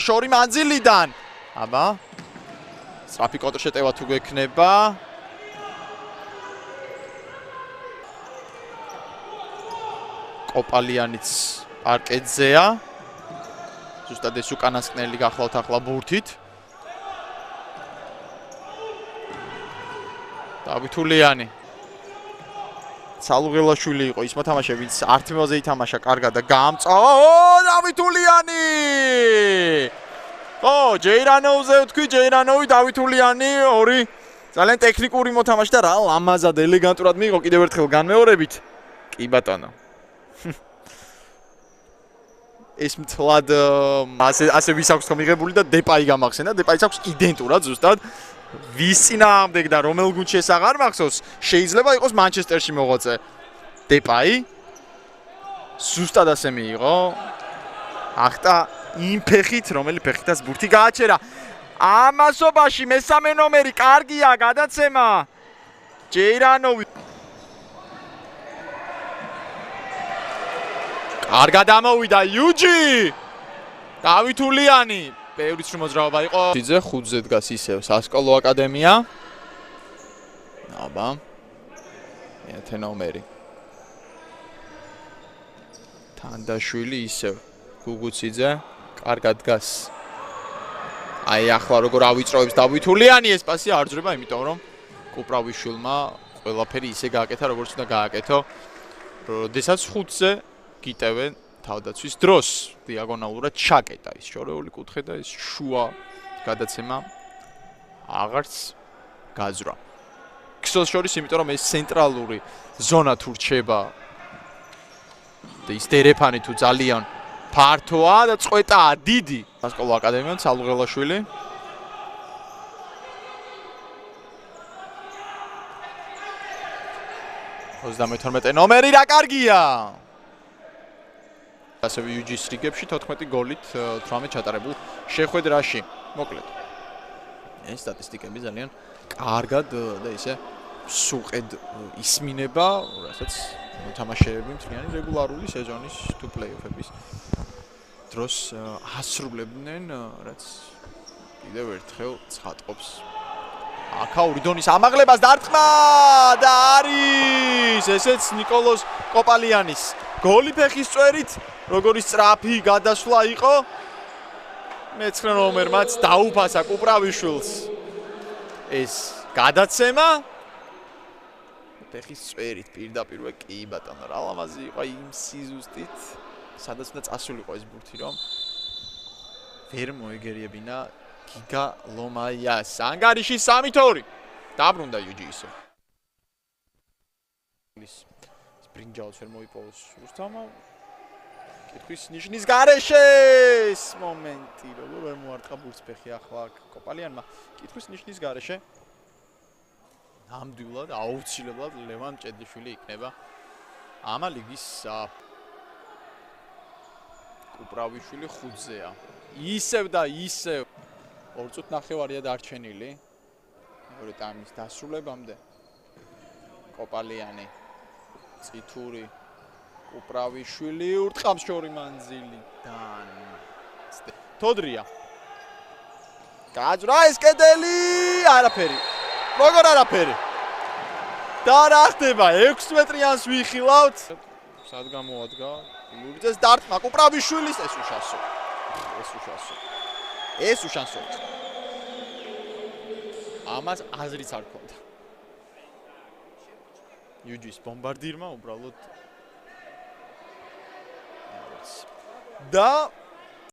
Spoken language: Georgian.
შორი მანძილიდან. აბა. სწრაფი კონტრშეტევა თუ გვექნება. კოპალიანიც პარკეტზეა. ზუსტად ეს უკანასკნელი გახლავთ ახლა ბურთით. დავითულიანი. ცალუღელაშვილი იყო ის მოთამაშე, ვინც არტემელზე ითამაშა კარგად და გაამწავა. დავითულიანი! ჯეირანოვზე ვთქვი, ჯეირანოვი, დავითულიანი, ორი ძალიან ტექნიკური მოთამაშე და რა ლამაზად ელეგანტურად მიიღო კიდევ ერთხელ განმეორებით. კი ბატონო. ეს მთლად ასე ვის აქვს მიღებული და დეპაი გამახსენდა. დეპაიც აქვს იდენტურად ზუსტად. ვის წინააღმდეგ და რომელ გუნდში ეს აღარ მახსოვს, შეიძლება იყოს მანჩესტერში მოღვაწე. დეპაი ზუსტად ასე მიიღო. ახტა იმ ფეხით, რომელი ფეხითაც ბურთი გააჩერა. ამასობაში მესამე ნომერი კარგია, გადაცემა. ჯეირანოვი. კარგად ამოვიდა იუჯი. დავითულიანი. ბევრი ცრუ მოძრაობა იყო. ძიძე 5-ზე დგას ისევ სასკოლო აკადემია. აბა. მეთე ნომერი. თანდაშვილი ისევ გუგუციძე კარგად დგას. აი ახლა როგორ ავიწროებს დავითულიანი ეს პასი არ ძრება, იმიტომ რომ კუპრავიშვილმა ყველაფერი ისე გააკეთა, როგორც უნდა გააკეთო. როდესაც 5-ზე გიტევენ თავდაცვის დროს დიაგონალურად ჩაკეტა ის შორეული კუთხე და ეს შუა გადაცემა აღარც გაძრა. ქსელს შორის, იმიტომ რომ ეს ცენტრალური ზონა თუ რჩება და ის დერეფანი თუ ძალიან ფართოა და წყვეტაა დიდი. სასკოლო აკადემია ცალუღელაშვილი. ოცდამეთორმეტე ნომერი რა კარგია. ასევე იუჯის რიგებში 14 გოლით 18 ჩატარებულ შეხვედრაში. მოკლედ. ეს სტატისტიკები ძალიან კარგად და ისე სუყედ ისმინება, რასაც მოთამაშეები მთლიანი რეგულარული სეზონის თუ პლეიოფების დროს ასრულებდნენ, რაც კიდევ ერთხელ ცხადყოფს აქაური დონის ამაღლებას დარტყმა და არის ესეც ნიკოლოს კოპალიანის გოლი ფეხის წვერით, როგორი სწრაფი გადასვლა იყო. მეცხრე ნომერმაც დაუფასა კუპრავიშვილს ეს გადაცემა. ფეხის წვერით პირდაპირვე კი ბატონო, რა ლამაზი იყო იმ სიზუსტით, სადაც უნდა წასულიყო ეს ბურთი, რომ ვერ მოეგერიებინა გიგა ლომაიას. ანგარიში 3-2. დაბრუნდა იუჯი ისე. ბრინჯაოს ვერ მოიპოვოს რუსთავმა. კითხვის ნიშნის გარეშე ეს მომენტი, როგორ ვერ მოარტყა ბურთს ფეხი ახლა კოპალიანმა. კითხვის ნიშნის გარეშე ნამდვილად აუცილებლად ლევან ჭედლიშვილი იქნება ამა ლიგის კუპრავიშვილი 5-ზეა. ისევ და ისევ 2 წუთი ნახევარია დარჩენილი მეორე ტაიმის დასრულებამდე. კოპალიანი, წითური, კუპრავიშვილი ურტყამს შორი მანძილიდან. თოდრია. გაძრა ეს კედელი, არაფერი. როგორ არაფერი? და რა ხდება? 6 მეტრიანს ვიხილავთ. სად გამოადგა? ლურიძეს დარტყმა კუპრავიშვილის ეს უშასო. ეს უშასო. ამას აზრიც არ ქონდა. იუჯის ბომბარდირმა უბრალოდ და